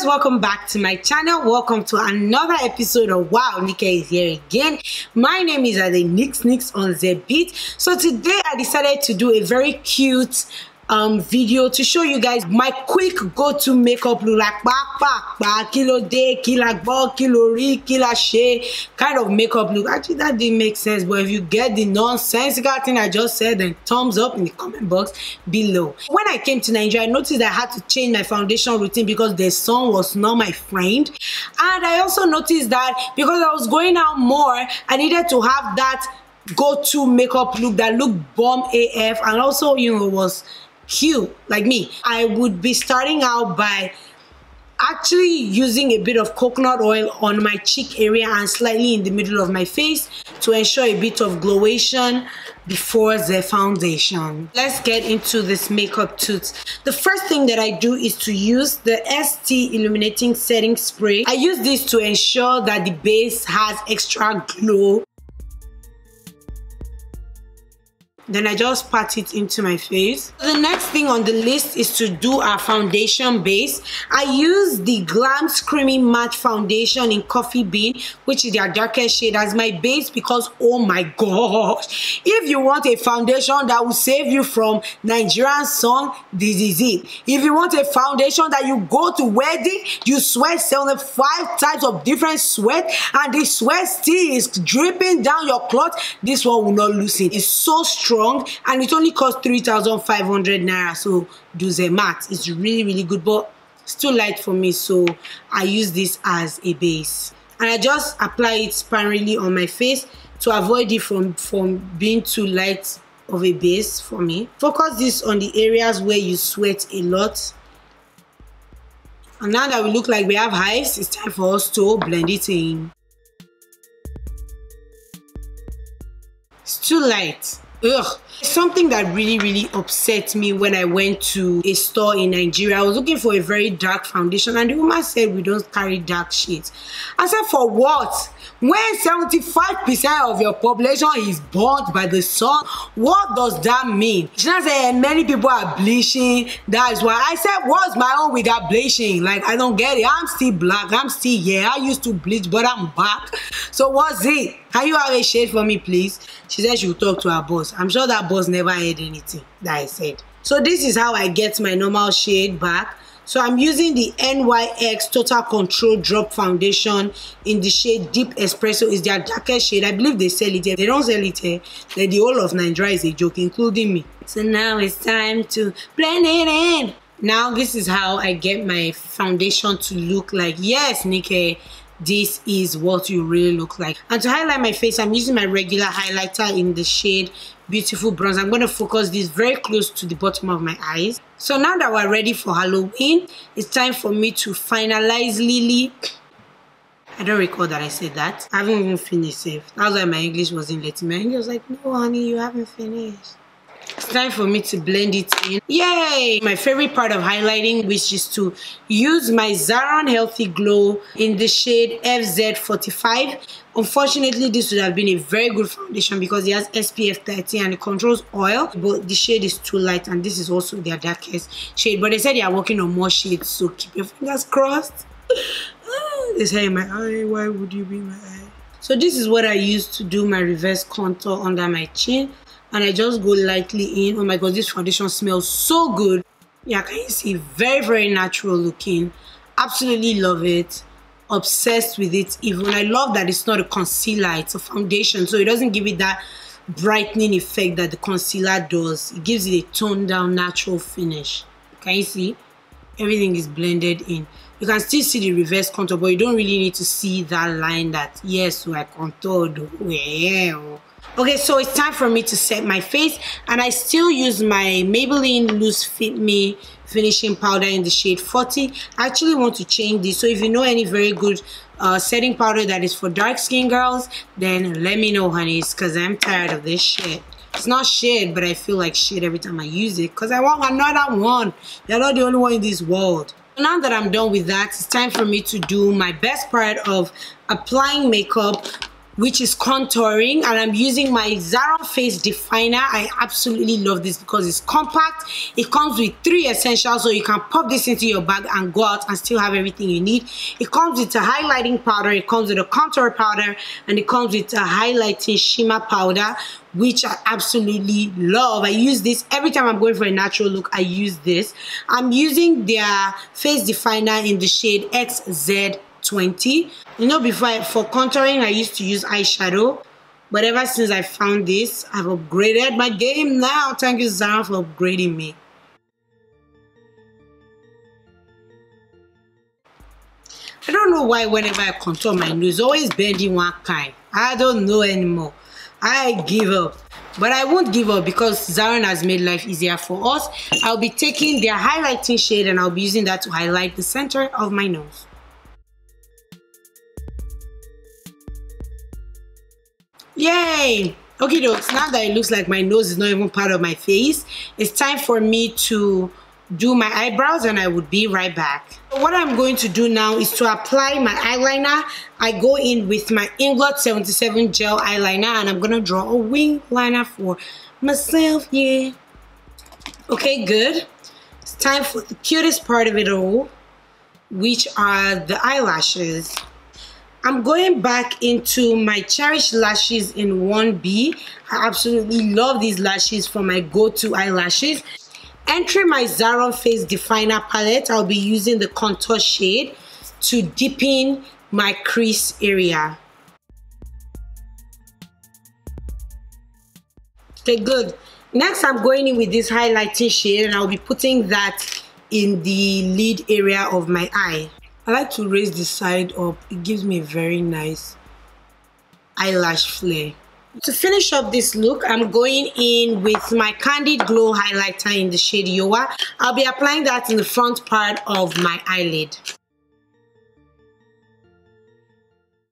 guys, welcome back to my channel. Welcome to another episode of Wow, Nika is here again. My name is Nix on the beat. So today I decided to do a very cute video to show you guys my quick go-to makeup look, like kilo day, kilo ri, kilo shea kind of makeup look. Actually, that didn't make sense, but if you get the nonsensical thing I just said, then thumbs up in the comment box below. When I came to Nigeria, I noticed I had to change my foundation routine because the sun was not my friend, and I also noticed that because I was going out more, I needed to have that go-to makeup look that looked bomb AF, and also, you know, was cute like me. I would be starting out by actually using a bit of coconut oil on my cheek area and slightly in the middle of my face to ensure a bit of glowation before the foundation. Let's get into this makeup tooth. The first thing that I do is to use the ST Illuminating Setting Spray. I use this to ensure that the base has extra glow. Then I just pat it into my face. The next thing on the list is to do our foundation base. I use the GLAMS Creamy Matte Foundation in Coffee Bean, which is their darkest shade, as my base because, oh my gosh, if you want a foundation that will save you from Nigerian sun, this is it. If you want a foundation that you go to wedding, you sweat 75 types of different sweat, and the sweat still is dripping down your cloth, this one will not loosen. It's so strong. And it only costs 3,500 naira, so do the math. It's really good, but it's too light for me, so I use this as a base, and I just apply it sparingly on my face to avoid it from being too light of a base for me. Focus this on the areas where you sweat a lot. And now that we look like we have hives, it's time for us to blend it in. It's too light. Ugh. Something that really upset me when I went to a store in Nigeria. I was looking for a very dark foundation, and the woman said we don't carry dark shades. I said, for what? When 75% of your population is burnt by the sun, what does that mean? She not said many people are bleaching, that is why. I said, what's my own with that bleaching? Like, I don't get it. I'm still black, I'm still here. I used to bleach, but I'm back. So what's it? Can you have a shade for me, please? She said she would talk to her boss. I'm sure that boss never heard anything that I said. So this is how I get my normal shade back. So I'm using the NYX Total Control Drop Foundation in the shade Deep Espresso. Is their darkest shade. I believe they sell it here. They don't sell it here. Then the whole of Nigeria is a joke, including me. So now it's time to blend it in. Now this is how I get my foundation to look like. Yes, Nikki, this is what you really look like. And to highlight my face, I'm using my regular highlighter in the shade Beautiful Bronze. I'm going to focus this very close to the bottom of my eyes. So now that we're ready for Halloween, it's time for me to finalize Lily. I don't recall that I said that. I haven't even finished it. That's why my English wasn't letting me. My English was like, no honey, you haven't finished. It's time for me to blend it in. Yay! My favorite part of highlighting, which is to use my ZARON Healthy Glow in the shade FZ45. Unfortunately, this would have been a very good foundation because it has SPF 30 and it controls oil, but the shade is too light, and this is also their darkest shade. But they said they are working on more shades, so keep your fingers crossed. There's hair in my eye. Why would you be in my eye? So this is what I use to do my reverse contour under my chin. And I just go lightly in. Oh my god, this foundation smells so good. Yeah, can you see? Very natural looking. Absolutely love it. Obsessed with it even. I love that it's not a concealer, it's a foundation, so it doesn't give it that brightening effect that the concealer does. It gives it a toned down natural finish. Can you see? Everything is blended in. You can still see the reverse contour, but you don't really need to see that line that, yes, so I contoured. Well. Okay, so it's time for me to set my face, and I still use my Maybelline Loose Fit Me finishing powder in the shade 40. I actually want to change this, so if you know any very good setting powder that is for dark skin girls, then let me know, honeys, because I'm tired of this shit. It's not shit, but I feel like shit every time I use it because I want another one. You're not the only one in this world. Now that I'm done with that, it's time for me to do my best part of applying makeup which is contouring, and I'm using my ZARON face definer. I absolutely love this because it's compact. It comes with 3 essentials, so you can pop this into your bag and go out and still have everything you need. It comes with a highlighting powder, it comes with a contour powder, and it comes with a highlighting shimmer powder, which I absolutely love. I use this every time I'm going for a natural look. I use this. I'm using their face definer in the shade XZ20. You know, before for contouring I used to use eyeshadow, but ever since I found this, I've upgraded my game now. Thank you, ZARON, for upgrading me. I don't know why whenever I contour my nose, it's always bending one kind. I don't know anymore. I give up. But I won't give up because ZARON has made life easier for us. I'll be taking their highlighting shade and I'll be using that to highlight the center of my nose. Yay! Okay, folks, now that it looks like my nose is not even part of my face, it's time for me to do my eyebrows, and I would be right back. What I'm going to do now is to apply my eyeliner. I go in with my Inglot 77 gel eyeliner, and I'm gonna draw a wing liner for myself, yeah. Okay, good. It's time for the cutest part of it all, which are the eyelashes. I'm going back into my CHERISH lashes in 1B. I absolutely love these lashes for my go-to eyelashes. Entering my ZARON face definer palette, I'll be using the contour shade to deepen my crease area. Okay, good. Next, I'm going in with this highlighting shade, and I'll be putting that in the lid area of my eye. I like to raise the side up. It gives me a very nice eyelash flare. To finish up this look, I'm going in with my Candid Glow highlighter in the shade YOWA. I'll be applying that in the front part of my eyelid.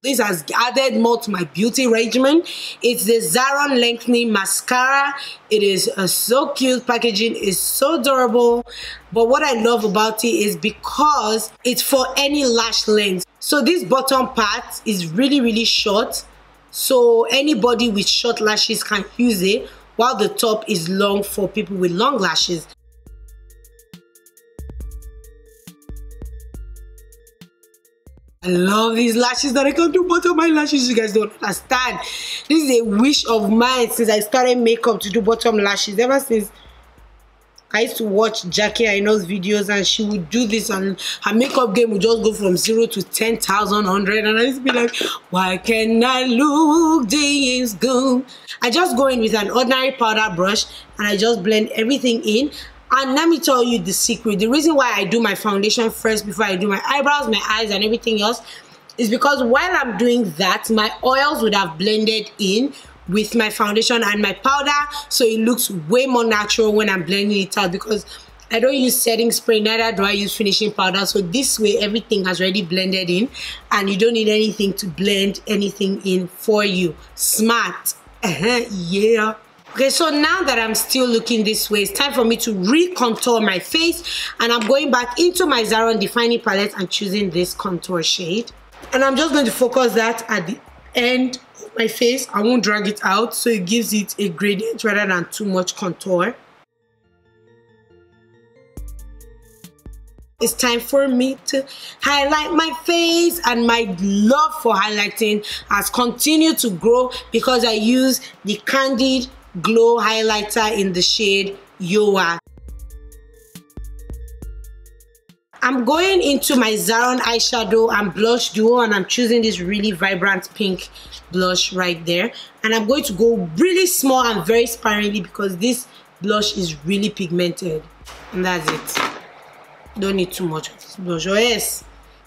This has added more to my beauty regimen. It's the ZARON Lengthening Mascara. It is so cute. Packaging is so durable. But what I love about it is because it's for any lash length. So this bottom part is really, really short. So anybody with short lashes can use it, while the top is long for people with long lashes. I love these lashes that I can do bottom my lashes. You guys don't understand. This is a wish of mine since I started makeup, to do bottom lashes. Ever since I used to watch Jackie Aino's videos, and she would do this, and her makeup game would just go from 0 to 10,000, 100, and I used to be like, why can't I look days go? I just go in with an ordinary powder brush and I just blend everything in. And let me tell you the secret. The reason why I do my foundation first before I do my eyebrows, my eyes, and everything else is because while I'm doing that, my oils would have blended in with my foundation and my powder, so it looks way more natural when I'm blending it out, because I don't use setting spray, neither do I use finishing powder. So this way everything has already blended in and you don't need anything to blend anything in for you. Smart. Yeah. Okay, so now that I'm still looking this way, it's time for me to re-contour my face, and I'm going back into my ZARON defining palette and choosing this contour shade, and I'm just going to focus that at the end of my face. I won't drag it out, so it gives it a gradient rather than too much contour. It's time for me to highlight my face, and my love for highlighting has continued to grow because I use the Candid Glow highlighter in the shade YOWA. I'm going into my ZARON eyeshadow and blush duo, and I'm choosing this really vibrant pink blush right there, and I'm going to go really small and very sparingly because this blush is really pigmented, and that's it. Don't need too much of this blush, or yes,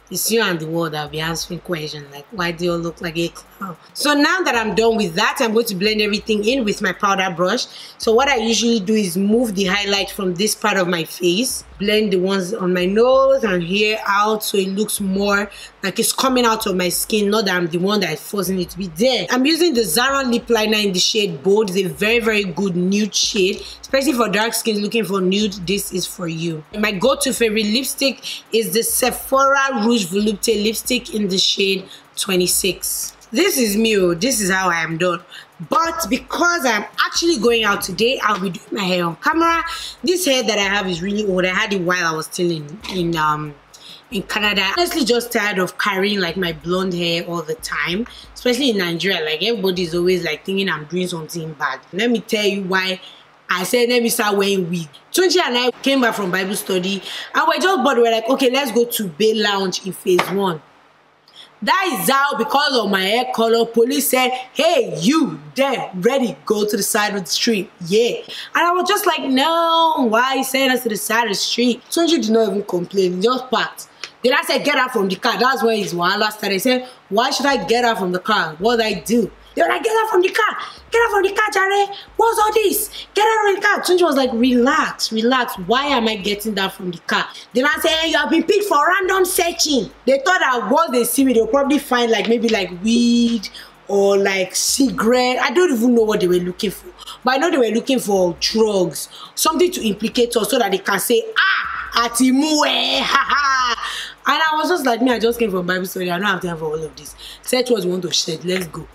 it's you and the world that'll be answering questions like, why do you look like a clown? So now that I'm done with that, I'm going to blend everything in with my powder brush. So what I usually do is move the highlight from this part of my face, blend the ones on my nose and here out, so it looks more like it's coming out of my skin, not that I'm the one that is forcing it to be there. I'm using the ZARON lip liner in the shade Bold. It's a very, very good nude shade, especially for dark skins looking for nude. This is for you. My go-to favorite lipstick is the SEPHORA Rouge Volupté lipstick in the shade 26. This is me, oh, this is how I am done. But because I'm actually going out today, I'll be doing my hair on camera. This hair that I have is really old. I had it while I was still in Canada. I'm honestly just tired of carrying like my blonde hair all the time, especially in Nigeria. Like everybody's always like thinking I'm doing something bad. Let me tell you why I said let me start wearing wig. Tunji and I came back from Bible study and we're just bored. We're like, okay, let's go to Bay Lounge in phase 1. That is how, because of my hair color, police said, hey, you there, ready, go to the side of the street. Yeah. And I was just like, no, why you saying us to the side of the street? Tunji did not even complain, he just parked. Then I said, get out from the car. That's where his wahala started. He said, why should I get out from the car? What did I do? They were like, get out from the car. Get out from the car, Jare. What's all this? Get out from the car. Tunji was like, relax, relax. Why am I getting that from the car? Then I said, hey, you have been picked for random searching. They thought that once they see me, they'll probably find like maybe like weed or like cigarette. I don't even know what they were looking for. But I know they were looking for drugs. Something to implicate us so that they can say, ah, Atimue, haha. And I was just like, me, I just came from Bible study. I don't have time for all of this. Search what you want to search. Let's go.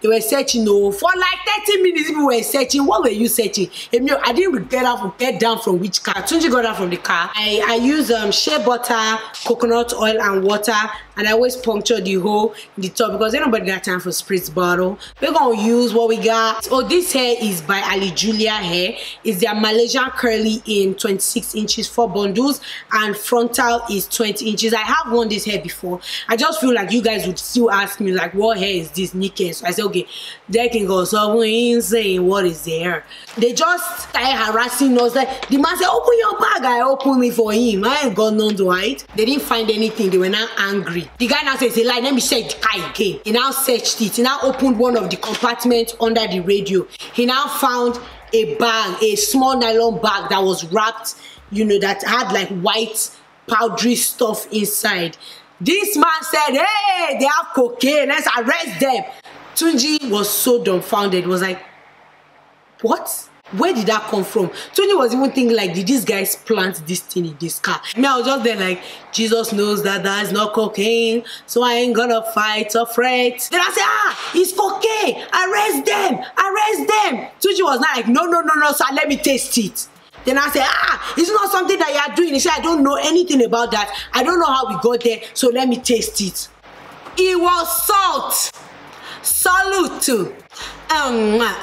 They were searching, no, for like 30 minutes people were searching. What were you searching? I didn't get down from which car. Tunji got out from the car. I use shea butter, coconut oil and water, and I always puncture the hole in the top because nobody got time for spritz bottle. We're gonna use what we got. Oh, this hair is by Ali Julia Hair. It's their Malaysian curly in 26 inches, 4 bundles, and frontal is 20 inches. I have worn this hair before. I just feel like you guys would still ask me like, what hair is this, Nikki? So I said, okay, they can go, so we ain't saying what is there. They just started harassing us. Like the man said, open your bag. I opened it for him. I ain't got none to hide. They didn't find anything. They were now angry. The guy now says, like, let me check the car again. He now searched it. He now opened one of the compartments under the radio. He now found a bag, a small nylon bag that was wrapped, you know, that had like white powdery stuff inside. This man said, hey, they have cocaine. Let's arrest them. Tunji was so dumbfounded. He was like, what? Where did that come from? Tunji was even thinking like, did these guys plant this thing in this car? Me, I was just there like, Jesus knows that that's not cocaine, so I ain't gonna fight or fret. Then I said, ah, it's cocaine. Arrest them. Arrest them. Tunji was not like, no, sir, let me taste it. Then I said, ah, it's not something that you are doing. He said, I don't know anything about that. I don't know how we got there, so let me taste it. It was salt. Salute to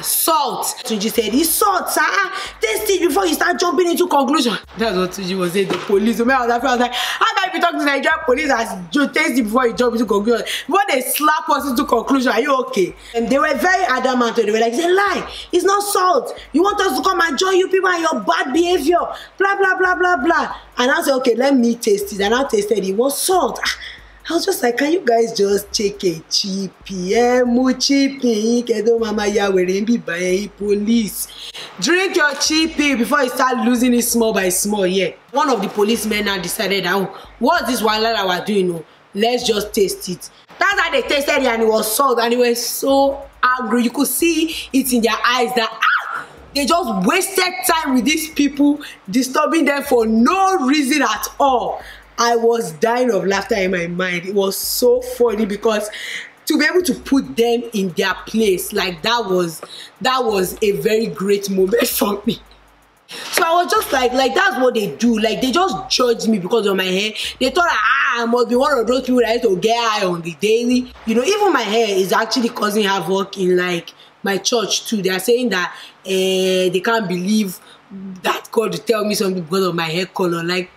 salt. Tunji said, it's salt, sir. Taste it before you start jumping into conclusion. That's what Tunji was saying. The police. I was like, how can I be talking to the Nigerian police as you taste it before you jump into conclusion? Before they slap us into conclusion, are you okay? And they were very adamant. They were like, it's a lie. It's not salt. You want us to come and join you people and your bad behavior. Blah, blah, blah, blah, blah. And I said, okay, let me taste it. And I tasted it. It was salt. I was just like, can you guys just check a chippy? Police. Drink your chippy before you start losing it small by small, yeah. One of the policemen now decided, what's this one that we're doing? No, let's just taste it. That's how they tasted it, and it was salt, and it was so angry. You could see it in their eyes that, they just wasted time with these people, disturbing them for no reason at all. I was dying of laughter in my mind. It was so funny because to be able to put them in their place, like that was a very great moment for me. So I was just like that's what they do. Like they just judge me because of my hair. They thought I must be one of those people that used to get high on the daily. You know, even my hair is actually causing havoc in like my church too. They are saying that they can't believe that God will tell me something because of my hair color. Like,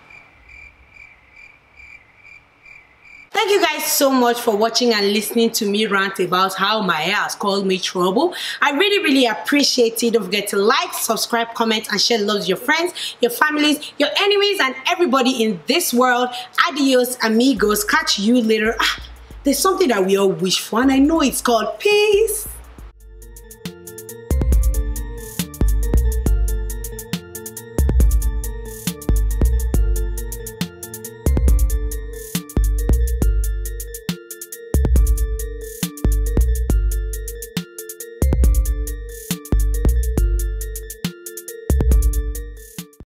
thank you guys so much for watching and listening to me rant about how my hair has caused me trouble. I really appreciate it. Don't forget to like, subscribe, comment, and share love with your friends, your families, your enemies, and everybody in this world. Adios, amigos. Catch you later. There's something that we all wish for, and I know it's called peace.